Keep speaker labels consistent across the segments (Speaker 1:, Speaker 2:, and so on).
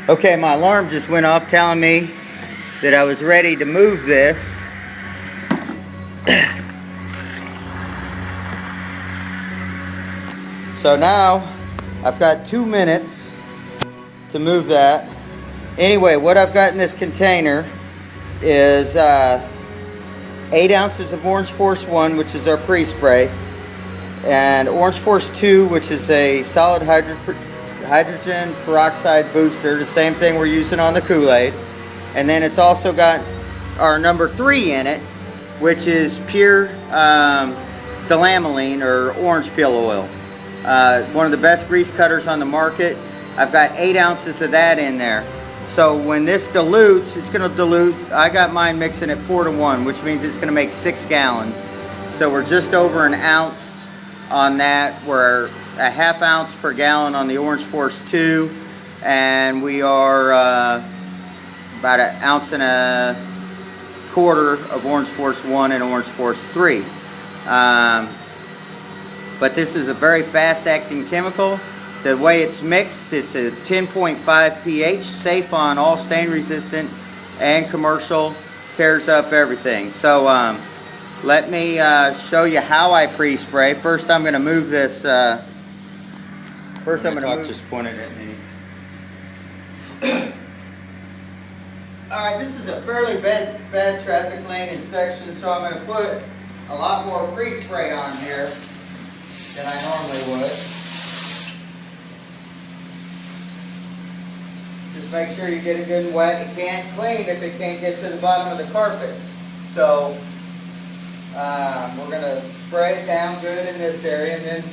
Speaker 1: Okay, my alarm just went off telling me that I was ready to move this. So now I've got 2 minutes to move that. Anyway, what I've got in this container is 8 ounces of OrangeForce 1, which is our pre-spray, and OrangeForce 2, which is a solid hydrogen peroxide booster, the same thing we're using on the Kool-Aid. And then it's also got our number 3 in it, which is pure delamelline or orange peel oil. One of the best grease cutters on the market. I've got 8 ounces of that in there. So when this dilutes, it's going to dilute. I got mine mixing at 4-to-1, which means it's going to make 6 gallons. So we're just over an ounce on that. We're a ½ ounce per gallon on the OrangeForce 2, and we are about 1.25 ounces of OrangeForce 1 and OrangeForce 3. But this is a very fast-acting chemical. The way it's mixed, it's a 10.5 pH, safe on all stain-resistant and commercial, tears up everything. So let me show you how I pre-spray. First, I'm going to move this. First, I'm going to just point it at me. All right, this is a fairly bad traffic lane and section, so I'm going to put a lot more pre-spray on here than I normally would. Just make sure you get it good and wet. It can't clean if it can't get to the bottom of the carpet. So we're going to spray it down good in this area, and then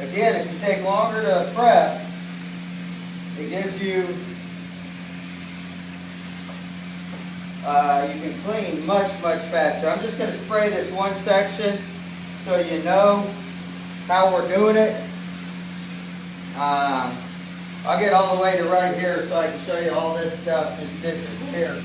Speaker 1: again, if you take longer to prep, it gives you you can clean much faster. I'm just going to spray this one section so you know how we're doing it. I'll get all the way to right here so I can show you all this stuff just disappear.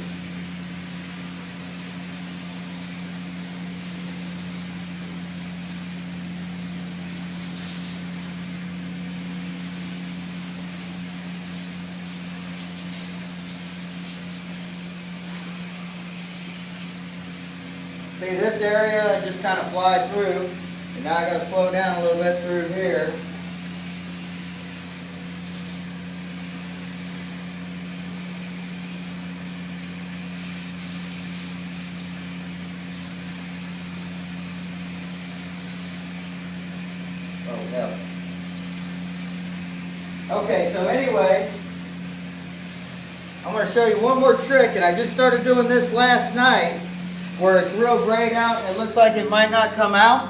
Speaker 1: See, this area I just kind of fly through, and now I got to slow down a little bit through here. Oh, hell. Okay, so anyway, I'm going to show you one more trick, and I just started doing this last night, where it's real grayed out and it looks like it might not come out.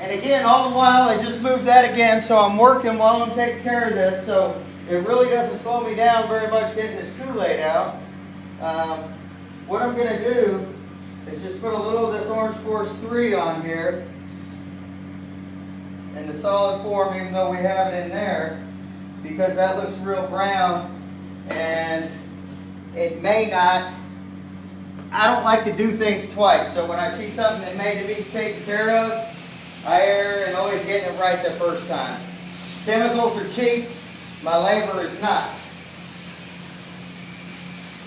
Speaker 1: And again, all the while I just moved that again, so I'm working while I'm taking care of this, so it really doesn't slow me down very much getting this Kool-Aid out. What I'm going to do is just put a little of this OrangeForce 3 on here in the solid form, even though we have it in there, because that looks real brown, and it may not. I don't like to do things twice, so when I see something that may be taken care of, I err and always getting it right the first time. Chemicals are cheap, my labor is not.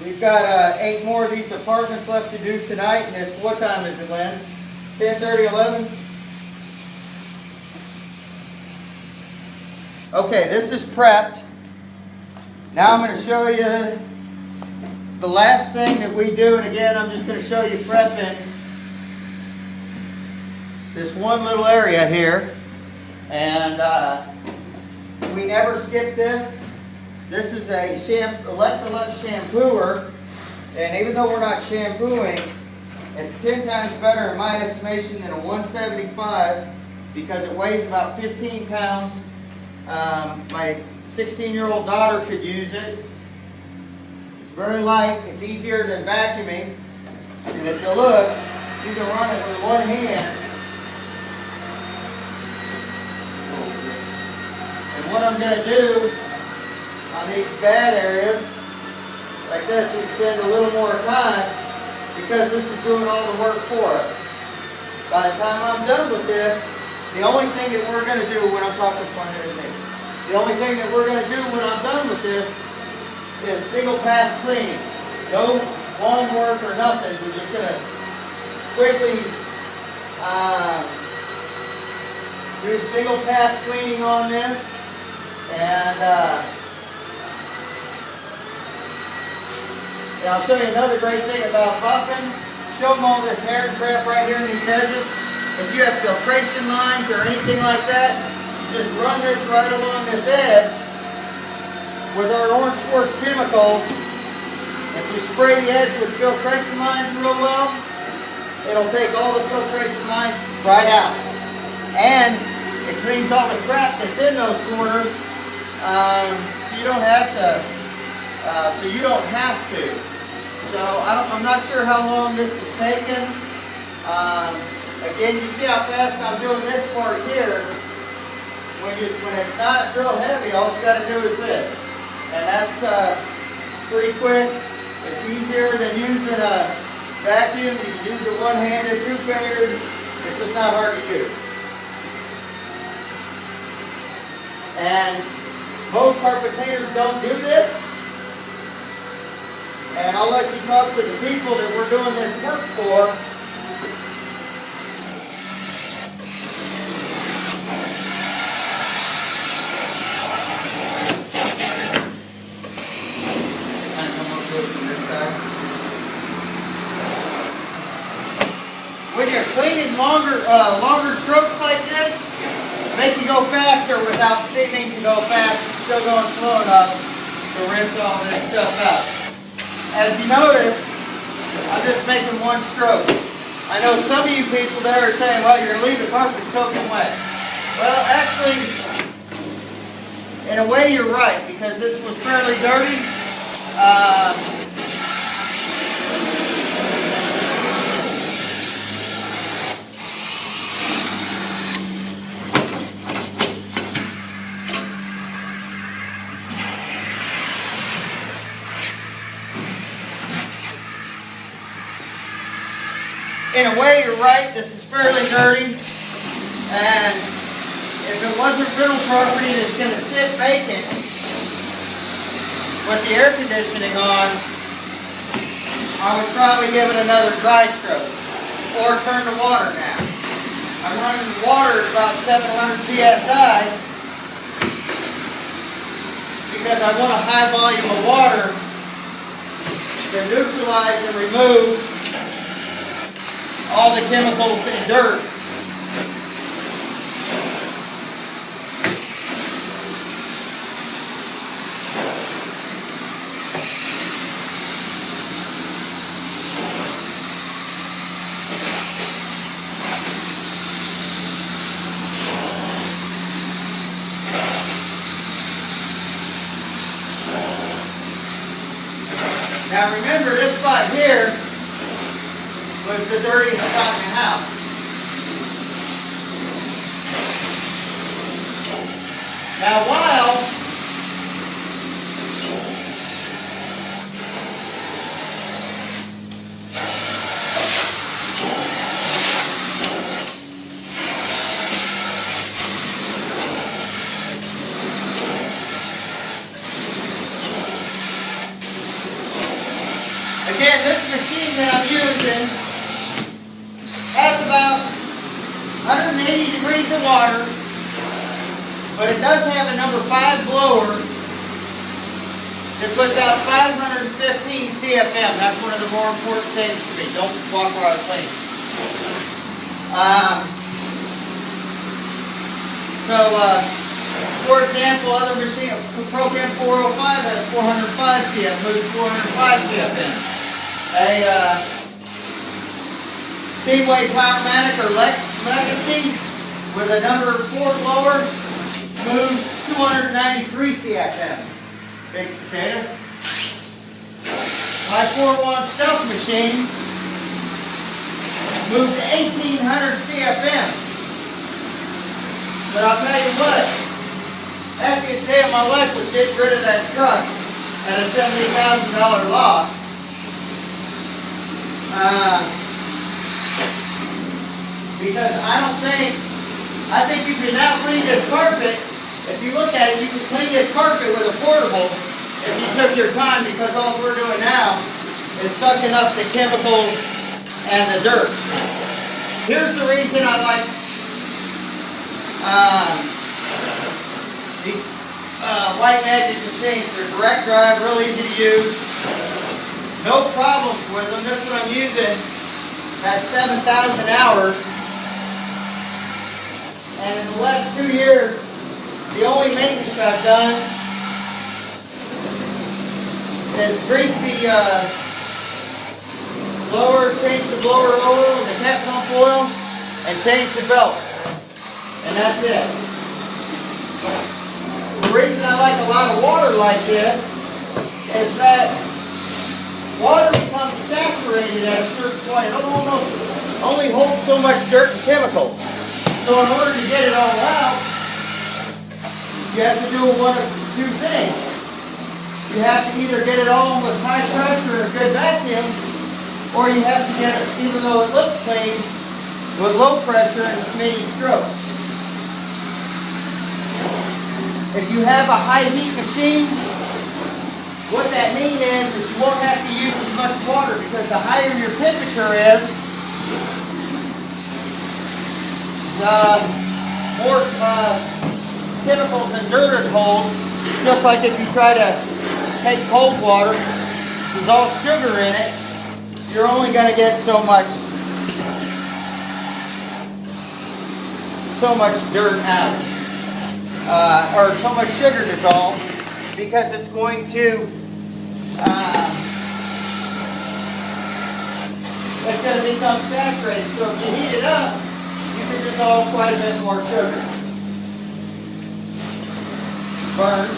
Speaker 1: We've got 8 more of these apartments left to do tonight, and it's, what time is it, Lynn? 10:30, 11? Okay, this is prepped. Now I'm going to show you the last thing that we do, and again, I'm just going to show you prepping this one little area here. And we never skip this. This is a Electrolux shampooer, and even though we're not shampooing, it's 10 times better in my estimation than a 175 because it weighs about 15 pounds. My 16-year-old daughter could use it. It's very light. It's easier than vacuuming. And if you look, you can run it with one hand. And what I'm going to do on these bad areas, like this, we spend a little more time because this is doing all the work for us. By the time I'm done with this, the only thing that we're going to do when I'm talking to me, the only thing that we're going to do when I'm done with this is single pass cleaning. No lawn work or nothing. We're just going to quickly do single pass cleaning on this. And I'll show you another great thing about buffing. Show them all this hair and crap right here in these edges. If you have filtration lines or anything like that, you just run this right along this edge with our OrangeForce chemicals. If you spray the edge with filtration lines real well, it'll take all the filtration lines right out. And it cleans all the crap that's in those corners, so you don't have to. So I'm not sure how long this is taking. Again, you see how fast I'm doing this part here. When it's not real heavy, all you got to do is this, and that's pretty quick. It's easier than using a vacuum. You can use it one-handed, two-fingered. It's just not hard to use. And most carpet cleaners don't do this. And I'll let you talk to the people that we're doing this work for. Kind of come up to it from this side. When you're cleaning longer strokes like this, make you go faster without seeming to go fast. It's still going slow enough to rinse all this stuff out. As you notice, I'm just making one stroke. I know some of you people there are saying, well, you're going to leave the carpet soaking wet. Well, actually, in a way you're right, because this was fairly dirty. In a way, you're right, this is fairly dirty, and if it wasn't rental property that's going to sit vacant with the air conditioning on, I would probably give it another dry stroke, or turn the water down. I'm running the water at about 700 psi, because I want a high volume of water to neutralize and remove all the chemicals and dirt. Now remember, this spot here was the dirtiest spot in the house. Now again, this machine that I'm using has about 180 degrees of water, but it does have a number 5 blower that puts out 515 CFM. That's one of the more important things to me. Don't walk while I'm cleaning. For example, other machine, program 405 has 405 CFM, moves 405 CFM. A Speedway Powermatic or Legacy with a number 4 blower moves 293 CFM. Big potato. My 4-1 Stealth machine moves 1800 CFM. But I'll tell you what, happiest day of my life was getting rid of that truck at a $70,000 loss. Because I think you can now clean this carpet. If you look at it, you can clean this carpet with a portable if you took your time, because all we're doing now is sucking up the chemicals and the dirt. Here's the reason I like these White Magic machines. They're direct drive, real easy to use. No problems with them. This one I'm using has 7,000 hours. And in the last 2 years, the only maintenance I've done is grease the blower, change the blower oil, the cat pump oil, and change the belts. And that's it. The reason I like a lot of water like this is that water becomes saturated at a certain point. It almost only holds so much dirt and chemicals. So in order to get it all out, you have to do one of two things. You have to either get it all with high pressure and a good vacuum, or you have to get it, even though it looks clean, with low pressure and many strokes. If you have a high heat machine, what that means is you won't have to use as much water, because the higher your temperature is, the more chemicals and dirt it holds. Just like if you try to take cold water, dissolve sugar in it, you're only going to get so much dirt out, or so much sugar dissolved, because it's going to become saturated. So if you heat it up, you can dissolve quite a bit more sugar. Burn.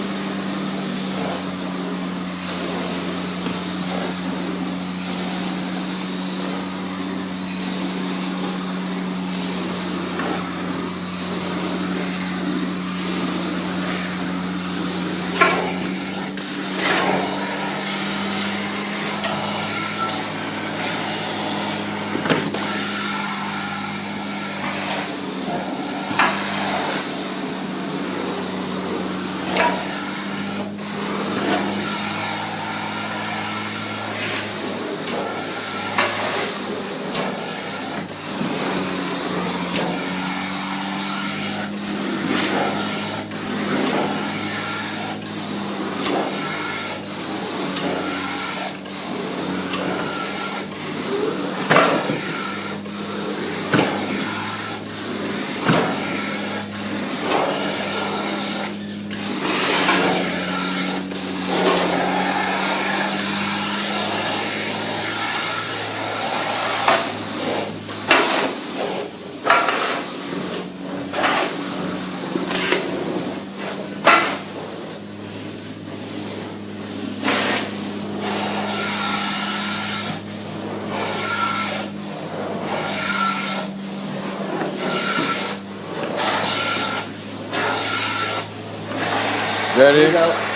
Speaker 2: Ready?
Speaker 1: Go.